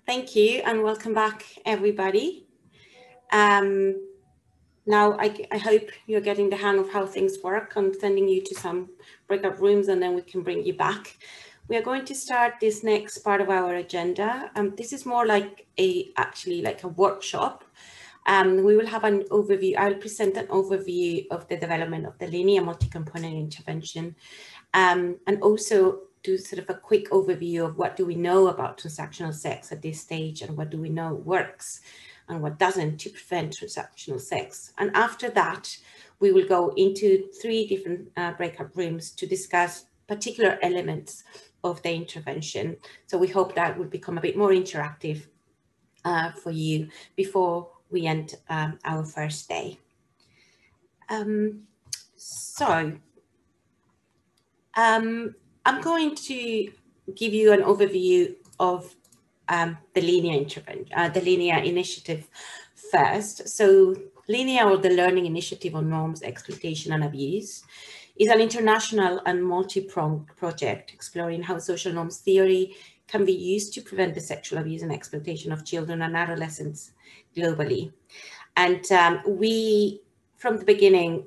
Thank you and welcome back, everybody. Now, I hope you're getting the hang of how things work. I'm sending you to some breakout rooms and then we can bring you back. We are going to start this next part of our agenda. This is more like actually like a workshop. We will have an overview. I'll present an overview of the development of the linear multi-component intervention and also do sort of a quick overview of what do we know about transactional sex at this stage and what do we know works and what doesn't to prevent transactional sex. And after that, we will go into 3 different breakout rooms to discuss particular elements of the intervention. So we hope that will become a bit more interactive for you before we end our first day. I'm going to give you an overview of the LINEA initiative first. So LINEA, or the Learning Initiative on Norms, Exploitation and Abuse, is an international and multi-pronged project exploring how social norms theory can be used to prevent the sexual abuse and exploitation of children and adolescents globally. And we, from the beginning,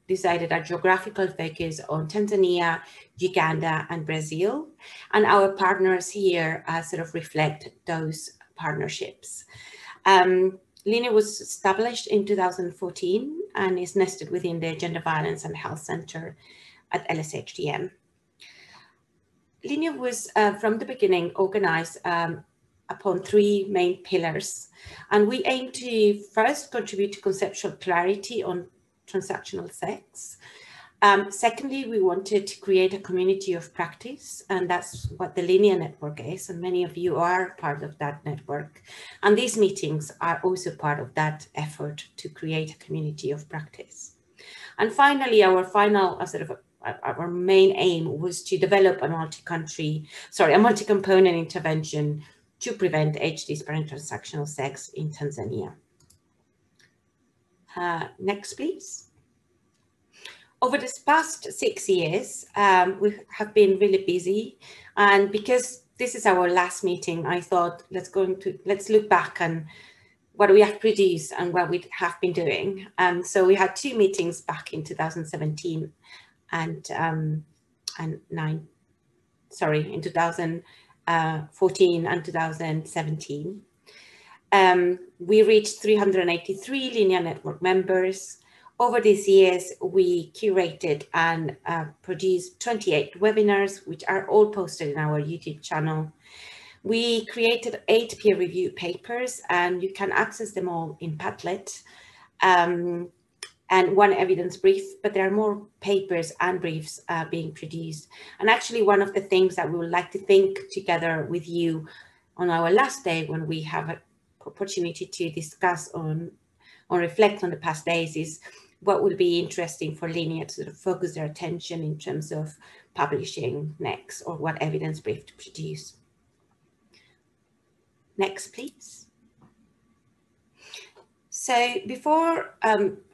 decided a geographical focus on Tanzania, Uganda, and Brazil. And our partners here sort of reflect those partnerships. LINEA was established in 2014 and is nested within the Gender Violence and Health Center at LSHTM. LINEA was, from the beginning, organized upon 3 main pillars. And we aim to first contribute to conceptual clarity on transactional sex. Secondly, we wanted to create a community of practice, and that's what the LINEA network is, and many of you are part of that network. And these meetings are also part of that effort to create a community of practice. And finally, our our main aim was to develop a multi-component intervention to prevent age-disparate transactional sex in Tanzania. Next, please. Over this past 6 years, we have been really busy, and because this is our last meeting, I thought let's look back and what we have produced and what we have been doing. So we had 2 meetings back in 2017 and in 2014 and 2017. We reached 383 LINEA network members. Over these years, we curated and produced 28 webinars, which are all posted in our YouTube channel. We created 8 peer-reviewed papers, and you can access them all in Padlet, and 1 evidence brief, but there are more papers and briefs being produced. And actually, one of the things that we would like to think together with you on our last day, when we have an opportunity to discuss or reflect on the past days, is what would be interesting for LINEA to sort of focus their attention in terms of publishing next, or what evidence brief to produce. Next, please. So before,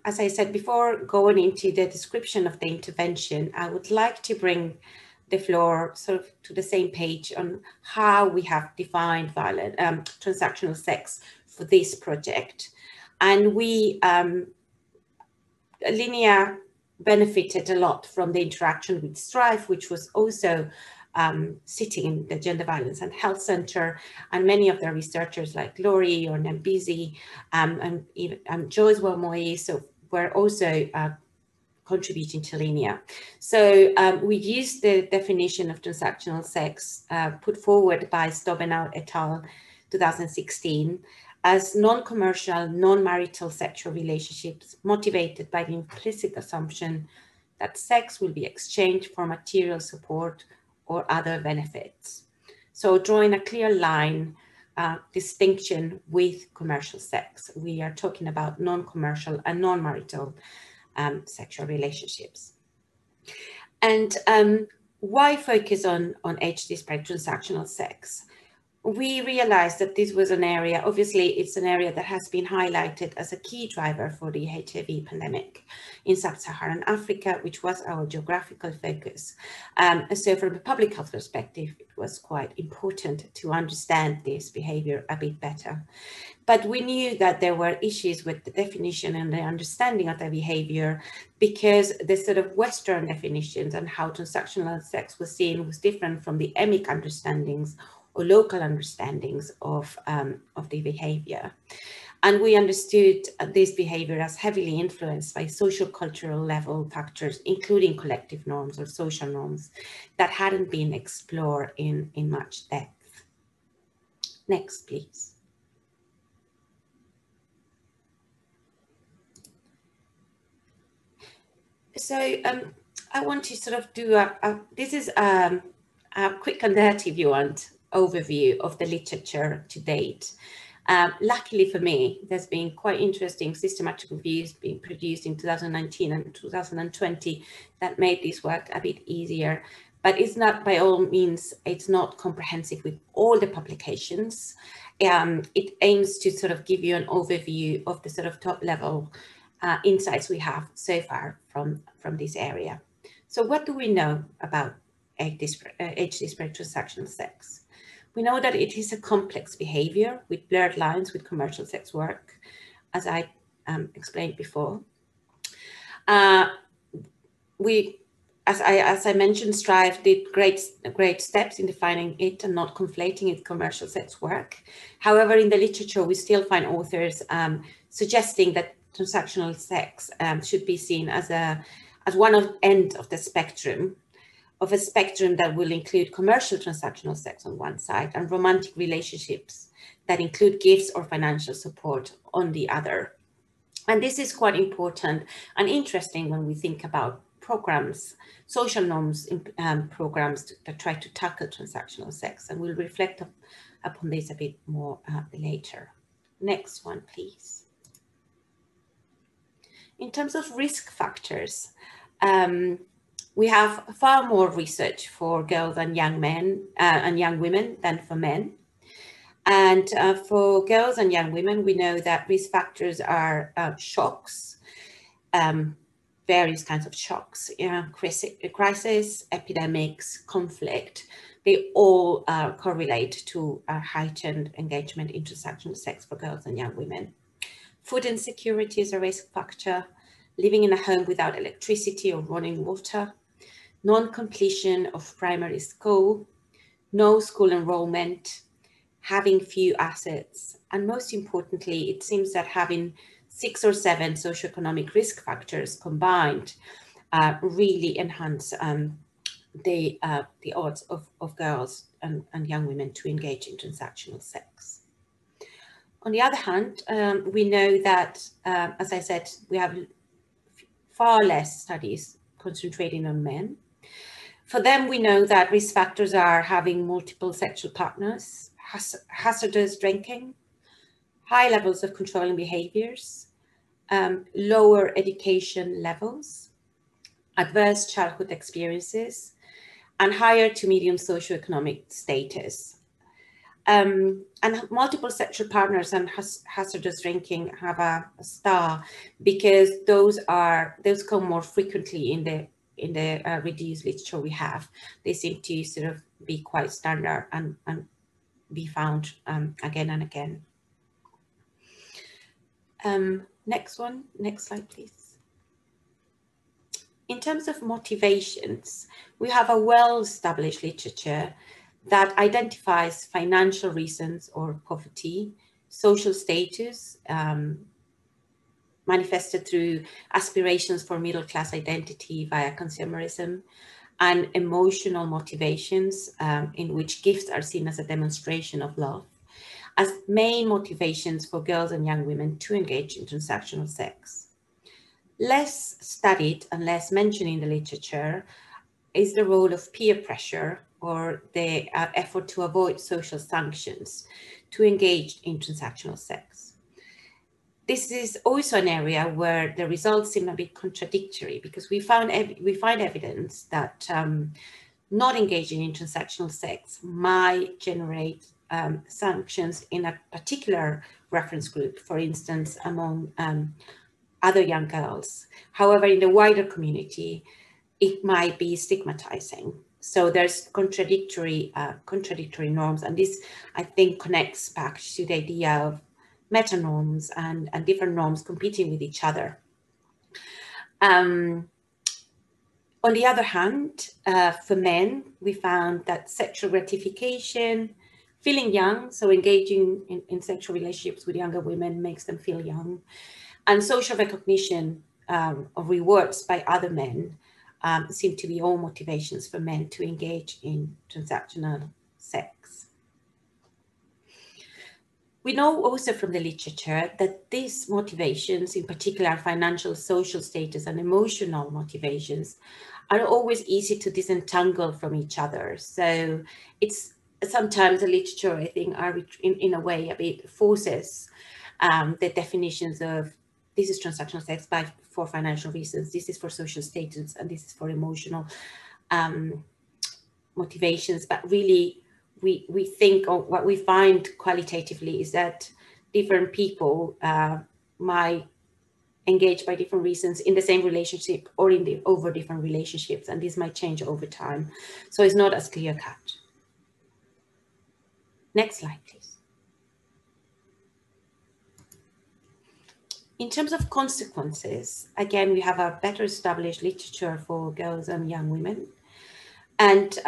as I said, before going into the description of the intervention, I would like to bring the floor sort of to the same page on how we have defined transactional sex for this project. And we, LINEA benefited a lot from the interaction with Strive, which was also sitting in the Gender Violence and Health Center, and many of the researchers like Lori or Nambizi and even Joyce Wamoyi were also contributing to LINEA. So we used the definition of transactional sex put forward by Stobenau et al. 2016 as non-commercial, non-marital sexual relationships motivated by the implicit assumption that sex will be exchanged for material support or other benefits. So drawing a clear line, distinction with commercial sex. We are talking about non-commercial and non-marital sexual relationships. And why focus on age-disparate transactional sex? we realized that this was an area, obviously it's an area that has been highlighted as a key driver for the HIV pandemic in sub-Saharan Africa, which was our geographical focus. So from a public health perspective, it was quite important to understand this behavior a bit better. But we knew that there were issues with the definition and the understanding of the behavior, because the sort of Western definitions and how transactional sex was seen was different from the emic understandings or local understandings of the behavior. And we understood this behavior as heavily influenced by social cultural level factors, including collective norms or social norms that hadn't been explored in much depth. Next, please. So I want to sort of do this is a quick and dirty, if you want, overview of the literature to date. Luckily for me, there's been quite interesting systematic reviews being produced in 2019 and 2020 that made this work a bit easier, but it's not, by all means, it's not comprehensive with all the publications. It aims to sort of give you an overview of the sort of top level insights we have so far from this area. So what do we know about age-disparate transactional sex? We know that it is a complex behavior with blurred lines with commercial sex work, as I explained before. As I mentioned, Strive did great steps in defining it and not conflating it with commercial sex work. However, in the literature, we still find authors suggesting that transactional sex should be seen as one end of the spectrum, of a spectrum that will include commercial transactional sex on one side and romantic relationships that include gifts or financial support on the other. And this is quite important and interesting when we think about programs, social norms programs that try to tackle transactional sex, and we'll reflect upon this a bit more later. Next one, please. In terms of risk factors, we have far more research for girls and young men and young women than for men. And for girls and young women, we know that risk factors are shocks, various kinds of shocks, crisis, epidemics, conflict. They all correlate to a heightened engagement in transactional sex for girls and young women. Food insecurity is a risk factor, living in a home without electricity or running water, non-completion of primary school, no school enrollment, having few assets, and most importantly, it seems that having 6 or 7 socioeconomic risk factors combined really enhance the odds of girls and young women to engage in transactional sex. On the other hand, we know that, as I said, we have far less studies concentrating on men. For them, we know that risk factors are having multiple sexual partners, hazardous drinking, high levels of controlling behaviors, lower education levels, adverse childhood experiences, and higher to medium socioeconomic status. And multiple sexual partners and hazardous drinking have a star because those come more frequently in the reduced literature we have. They seem to sort of be quite standard and be found again and again. Next slide, please. In terms of motivations, we have a well-established literature that identifies financial reasons or poverty, social status, manifested through aspirations for middle-class identity via consumerism, and emotional motivations in which gifts are seen as a demonstration of love, as main motivations for girls and young women to engage in transactional sex. Less studied and less mentioned in the literature is the role of peer pressure or the effort to avoid social sanctions to engage in transactional sex. This is also an area where the results seem a bit contradictory because we find evidence that not engaging in transactional sex might generate sanctions in a particular reference group, for instance, among other young girls. However, in the wider community, it might be stigmatizing. So there's contradictory norms, and this, I think, connects back to the idea of meta norms and different norms competing with each other. On the other hand, for men, we found that sexual gratification, feeling young, so engaging in sexual relationships with younger women makes them feel young, and social recognition of rewards by other men seem to be all motivations for men to engage in transactional sex. We know also from the literature that these motivations, in particular financial, social status, and emotional motivations, are always easy to disentangle from each other. So it's sometimes the literature, I think, are in a way a bit forces the definitions of this is transactional sex for financial reasons, this is for social status, and this is for emotional motivations. But really, we think, or what we find qualitatively is that different people might engage by different reasons in the same relationship or over different relationships, and this might change over time. So it's not as clear cut. Next slide, please. In terms of consequences, again, we have a better established literature for girls and young women. And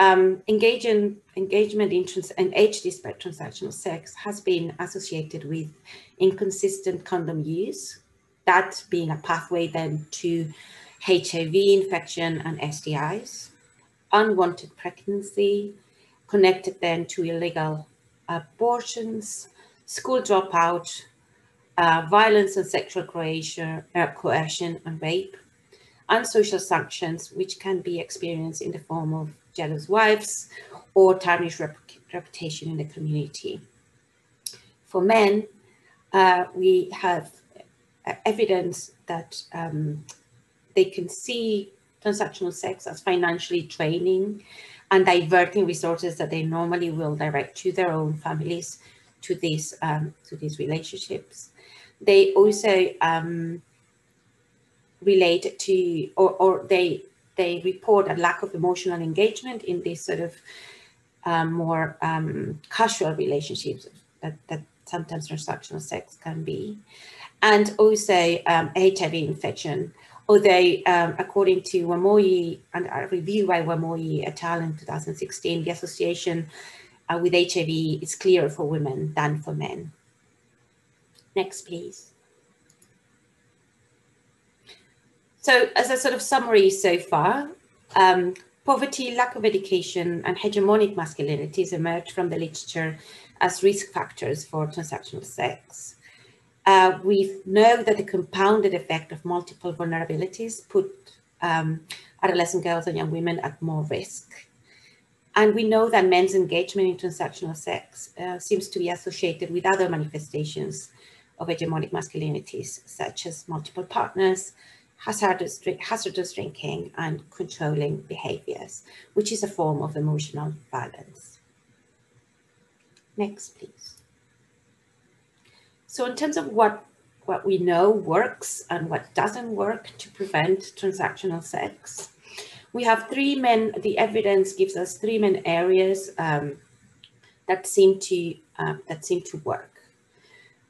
engagement in age-disparate transactional sex has been associated with inconsistent condom use, that being a pathway then to HIV infection and STIs, unwanted pregnancy, connected then to illegal abortions, school dropout, violence and sexual coercion and rape, and social sanctions, which can be experienced in the form of jealous wives or tarnished reputation in the community. For men, we have evidence that they can see transactional sex as financially draining and diverting resources that they normally will direct to their own families to these relationships. They also relate to, or they report a lack of emotional engagement in these sort of more casual relationships that sometimes transactional sex can be. And also HIV infection, although according to Wamoyi and a review by Wamoyi et al. In 2016, the association with HIV is clearer for women than for men. Next, please. So as a sort of summary so far, poverty, lack of education, and hegemonic masculinities emerged from the literature as risk factors for transactional sex. We know that the compounded effect of multiple vulnerabilities put adolescent girls and young women at more risk. And we know that men's engagement in transactional sex seems to be associated with other manifestations of hegemonic masculinities, such as multiple partners, hazardous drinking, and controlling behaviors, which is a form of emotional violence. Next, please. So in terms of what we know works and what doesn't work to prevent transactional sex, we have the evidence gives us three main areas that seem to work.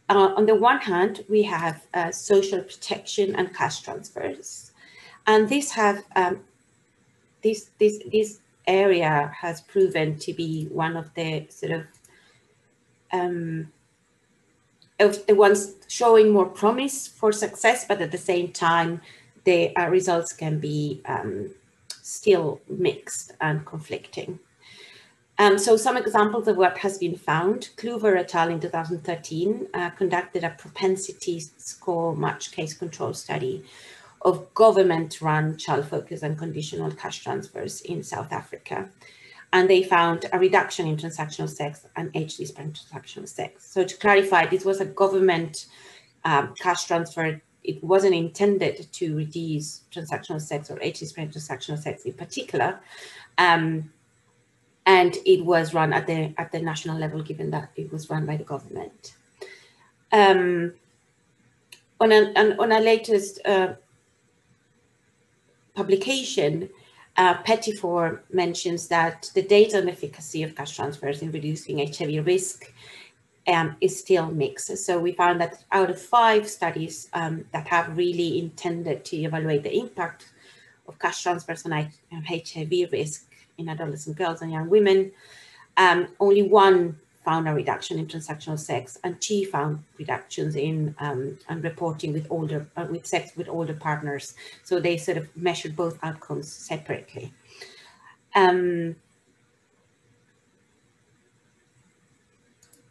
On the one hand, we have social protection and cash transfers, and this area has proven to be one of the sort of the ones showing more promise for success, but at the same time, the results can be still mixed and conflicting. So some examples of what has been found: Kluver et al. In 2013 conducted a propensity score match case control study of government-run child focus and conditional cash transfers in South Africa. And they found a reduction in transactional sex and age-disparate transactional sex. So to clarify, this was a government cash transfer. It wasn't intended to reduce transactional sex or age-disparate transactional sex in particular. and it was run at the national level, given that it was run by the government. On a latest publication, Pettifor mentions that the data on efficacy of cash transfers in reducing HIV risk is still mixed. So we found that out of 5 studies that have really intended to evaluate the impact of cash transfers on HIV risk in adolescent girls and young women, only 1 found a reduction in transactional sex, and 2 found reductions in reporting with sex with older partners. So they sort of measured both outcomes separately. The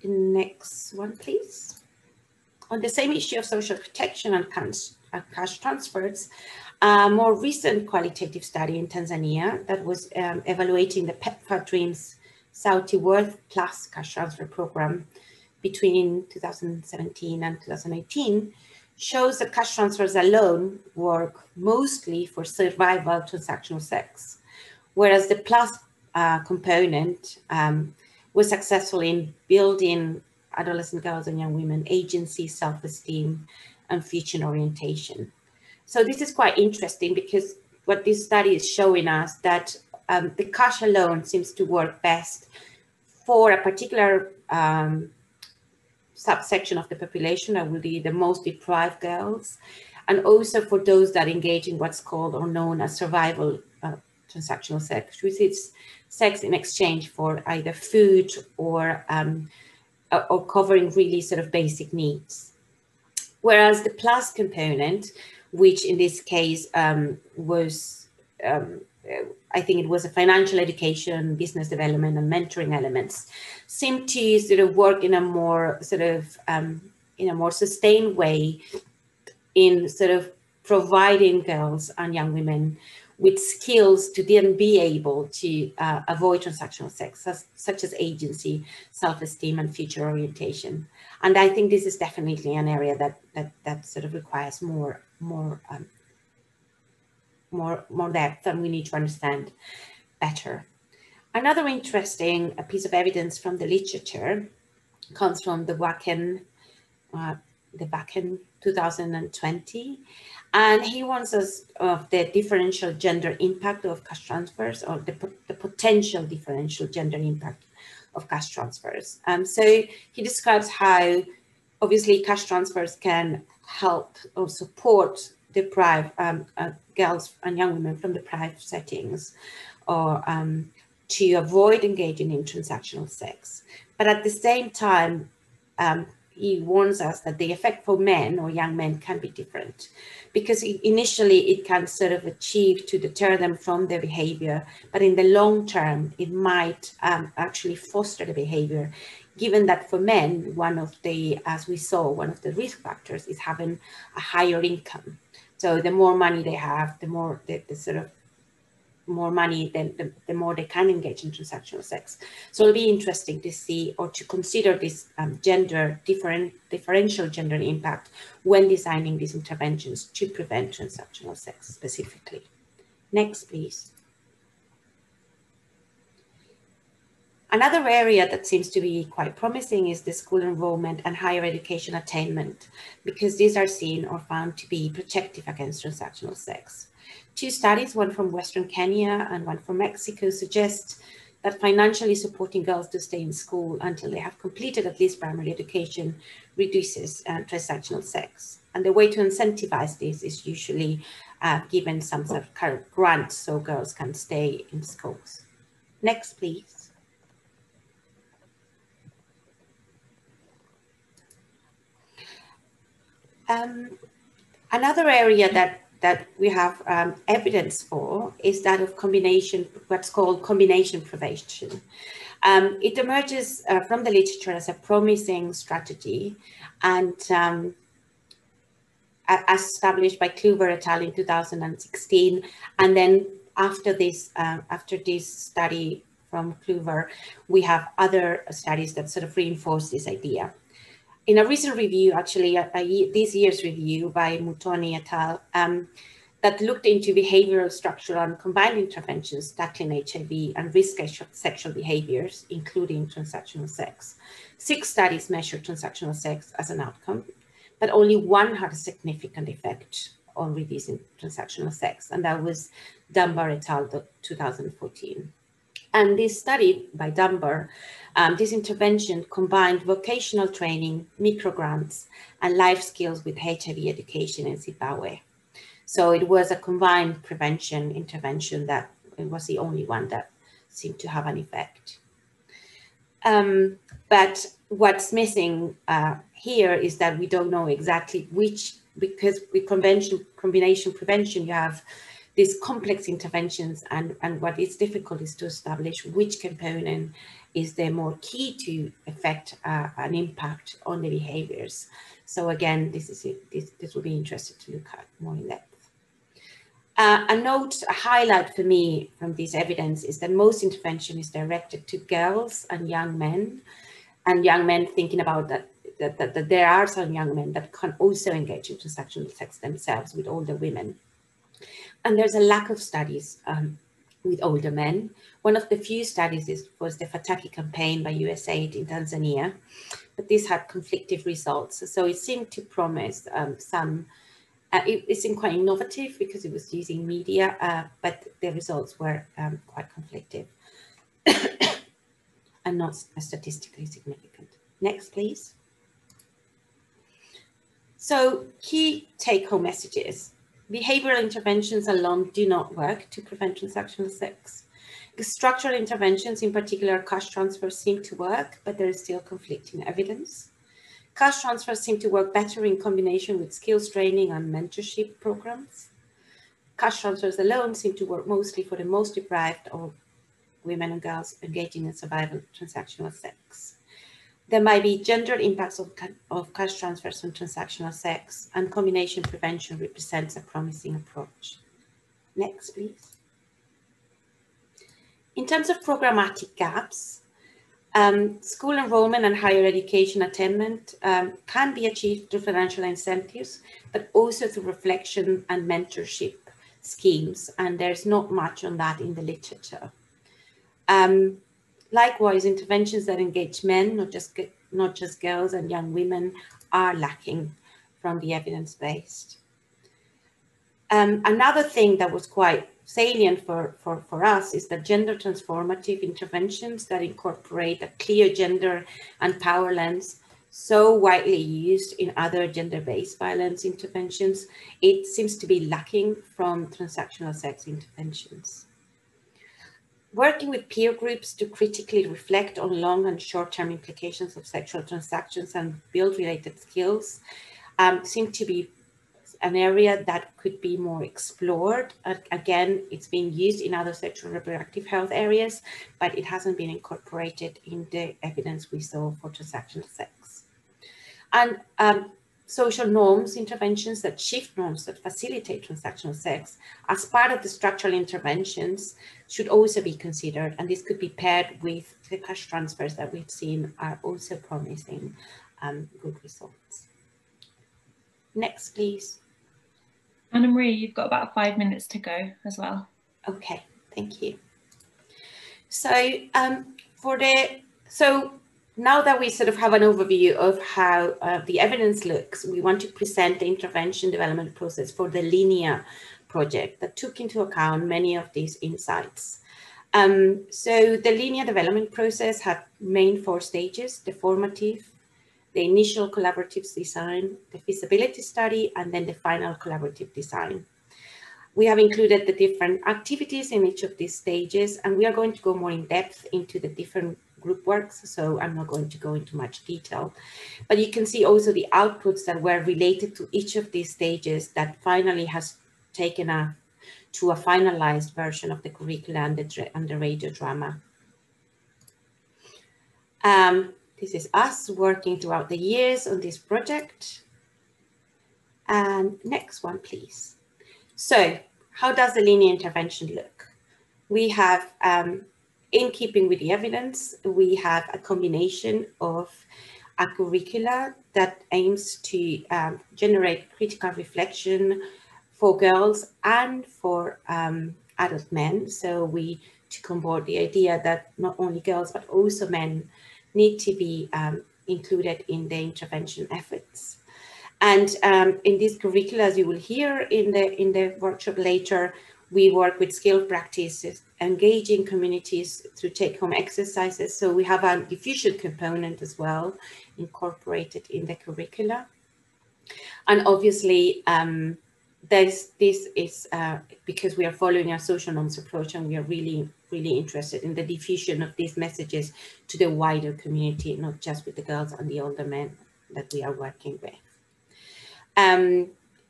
next one, please. On the same issue of social protection and cash transfers, a more recent qualitative study in Tanzania that was evaluating the PEPFAR Dreams Sauti Worth Plus cash transfer program between 2017 and 2018 shows that cash transfers alone work mostly for survival transactional sex, whereas the plus component was successful in building adolescent girls and young women agency, self-esteem, and future orientation. So this is quite interesting, because what this study is showing us that the cash alone seems to work best for a particular subsection of the population, that will be the most deprived girls, and also for those that engage in what's called or known as survival transactional sex, which is sex in exchange for either food or covering really sort of basic needs. Whereas the plus component, which in this case was, I think it was a financial education, business development, and mentoring elements, seemed to sort of work in a more sort of in a more sustained way in sort of providing girls and young women with skills to then be able to avoid transactional sex, such as agency, self-esteem, and future orientation. And I think this is definitely an area that sort of requires more depth, and we need to understand better. Another interesting piece of evidence from the literature comes from the Wacken 2020, and he warns us of the differential gender impact of cash transfers, or the potential differential gender impact of cash transfers. So he describes how obviously cash transfers can help or support deprived girls and young women from deprived settings, or to avoid engaging in transactional sex. But at the same time, he warns us that the effect for men or young men can be different, because initially it can sort of achieve to deter them from their behavior, but in the long term, it might actually foster the behavior, given that for men, as we saw, one of the risk factors is having a higher income. So the more money they have, the more more money, then the more they can engage in transactional sex. So it'll be interesting to see, or to consider this differential gender impact when designing these interventions to prevent transactional sex specifically. Next, please. Another area that seems to be quite promising is the school enrollment and higher education attainment, because these are seen or found to be protective against transactional sex. 2 studies, one from Western Kenya and one from Mexico, suggest that financially supporting girls to stay in school until they have completed at least primary education reduces transactional sex. And the way to incentivize this is usually given some sort of grant so girls can stay in schools. Next, please. Another area that we have evidence for is that of what's called combination prevention. It emerges from the literature as a promising strategy, and as established by Kluwer et al. In 2016. And then after this study from Kluwer, we have other studies that sort of reinforce this idea. In a recent review, actually, this year's review by Mutoni et al., that looked into behavioral, structural, and combined interventions tackling HIV and risk sexual behaviors, including transactional sex. 6 studies measured transactional sex as an outcome, but only 1 had a significant effect on reducing transactional sex, and that was Dunbar et al. 2014. And this study by Dunbar, this intervention combined vocational training, microgrants, and life skills with HIV education in Zimbabwe. So it was a combined prevention intervention that it was the only one that seemed to have an effect. But what's missing here is that we don't know exactly which, because with combination prevention, you have these complex interventions, and what is difficult is to establish which component is the more key to affect an impact on the behaviors. So again, this will be interesting to look at more in depth. A highlight for me from this evidence is that most intervention is directed to girls and young men thinking about that there are some young men that can also engage in transactional sex themselves with older women. And there's a lack of studies with older men. One of the few studies was the Fataki campaign by USAID in Tanzania, but this had conflicting results. So it seemed to promise it seemed quite innovative because it was using media, but the results were quite conflicting and not statistically significant. Next, please. So key take-home messages. Behavioral interventions alone do not work to prevent transactional sex. The structural interventions, in particular cash transfers, seem to work, but there is still conflicting evidence. Cash transfers seem to work better in combination with skills training and mentorship programs. Cash transfers alone seem to work mostly for the most deprived or women and girls engaging in survival transactional sex. There might be gendered impacts of cash transfers on transactional sex, and combination prevention represents a promising approach. Next, please. In terms of programmatic gaps, school enrollment and higher education attainment can be achieved through financial incentives, but also through reflection and mentorship schemes, and there's not much on that in the literature. Likewise, interventions that engage men, not just girls and young women, are lacking from the evidence-based. Another thing that was quite salient for us is that gender transformative interventions that incorporate a clear gender and power lens, so widely used in other gender-based violence interventions, it seems to be lacking from transactional sex interventions. Working with peer groups to critically reflect on long and short-term implications of sexual transactions and build related skills seem to be an area that could be more explored. Again, it's being used in other sexual reproductive health areas, but it hasn't been incorporated in the evidence we saw for transactional sex. And social norms interventions that shift norms that facilitate transactional sex as part of the structural interventions should also be considered, and this could be paired with the cash transfers that we've seen are also promising good results. Next, please. Anna-Marie, you've got about 5 minutes to go as well. Okay, thank you. So now that we sort of have an overview of how the evidence looks, we want to present the intervention development process for the LINEA project that took into account many of these insights. So the LINEA development process had main 4 stages: the formative, the initial collaborative design, the feasibility study, and then the final collaborative design. We have included the different activities in each of these stages, and we are going to go more in depth into the different group works, so I'm not going to go into much detail. But you can see also the outputs that were related to each of these stages that finally has taken to a finalized version of the curricula and the radio drama. This is us working throughout the years on this project. And next one, please. So how does the LINEA intervention look? We have, in keeping with the evidence, we have a combination of a curricula that aims to generate critical reflection for girls and for adult men. So we took on board the idea that not only girls, but also men need to be included in the intervention efforts. And in this curricula, as you will hear in the workshop later, we work with skill practices, engaging communities through take-home exercises. So we have a diffusion component as well incorporated in the curricula. And obviously, this is because we are following a social norms approach, and we are really interested in the diffusion of these messages to the wider community, not just with the girls and the older men that we are working with.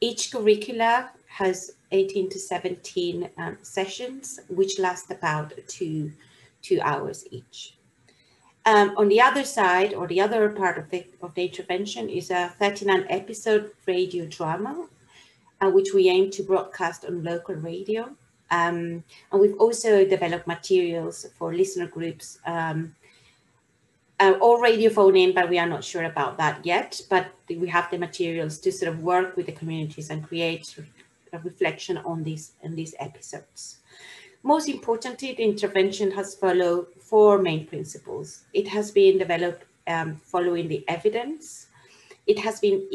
Each curricula has 18 to 17 sessions, which last about two hours each. On the other side, or the other part of the intervention, is a 39-episode radio drama, which we aim to broadcast on local radio. And we've also developed materials for listener groups, or radio phone in, but we are not sure about that yet. But we have the materials to sort of work with the communities and create a reflection on these episodes. Most importantly, the intervention has followed 4 main principles. It has been developed following the evidence. It has been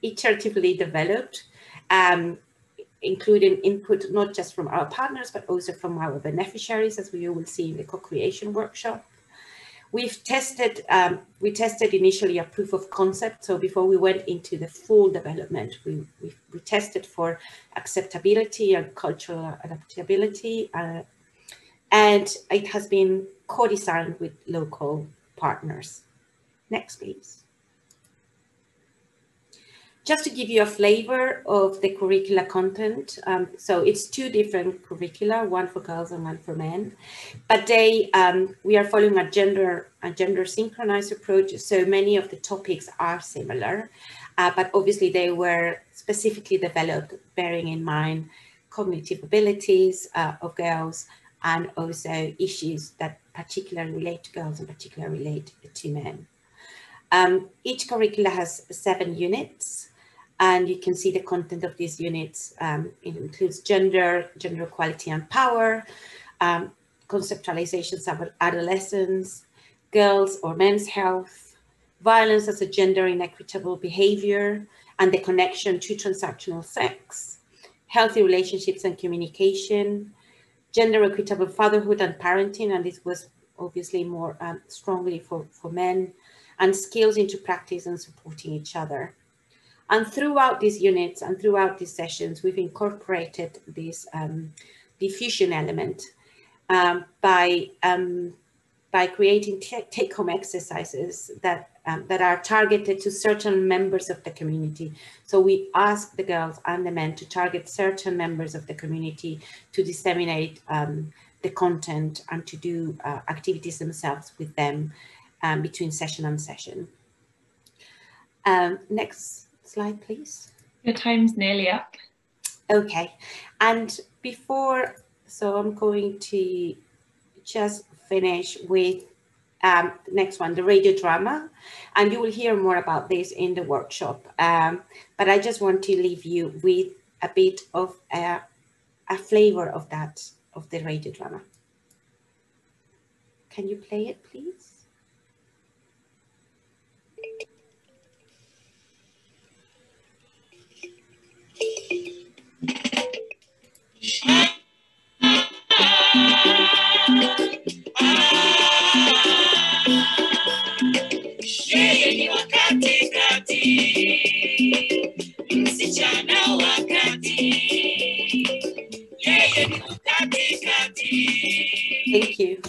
iteratively developed, including input not just from our partners, but also from our beneficiaries, as we will see in the co-creation workshop. We tested initially a proof of concept. So before we went into the full development, we tested for acceptability and cultural adaptability, and it has been co-designed with local partners. Next, please. Just to give you a flavor of the curricula content, so it's 2 different curricula, one for girls and one for men, but we are following a gender synchronized approach. So many of the topics are similar, but obviously they were specifically developed bearing in mind cognitive abilities of girls, and also issues that particularly relate to girls and particularly relate to men. Each curricula has 7 units. And you can see the content of these units. It includes gender equality and power, conceptualizations of adolescence, girls or men's health, violence as a gender inequitable behavior, and the connection to transactional sex, healthy relationships and communication, gender equitable fatherhood and parenting, and this was obviously more strongly for men, and skills into practice and supporting each other. And throughout these units and throughout these sessions, we've incorporated this diffusion element by creating take-home exercises that are targeted to certain members of the community. So we ask the girls and the men to target certain members of the community to disseminate the content and to do activities themselves with them between session and session. Next slide, please. Your time's nearly up. Okay, and before, so I'm going to just finish with the next one, the radio drama, and you will hear more about this in the workshop. But I just want to leave you with a bit of a flavor of that, of the radio drama. Can you play it, please? Thank you.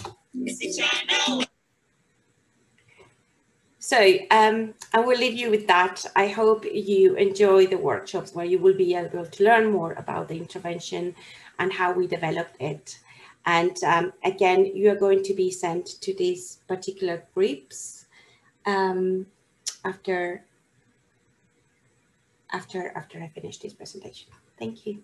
So I will leave you with that. I hope you enjoy the workshops where you will be able to learn more about the intervention and how we developed it. And again, you are going to be sent to these particular groups after I finish this presentation. Thank you.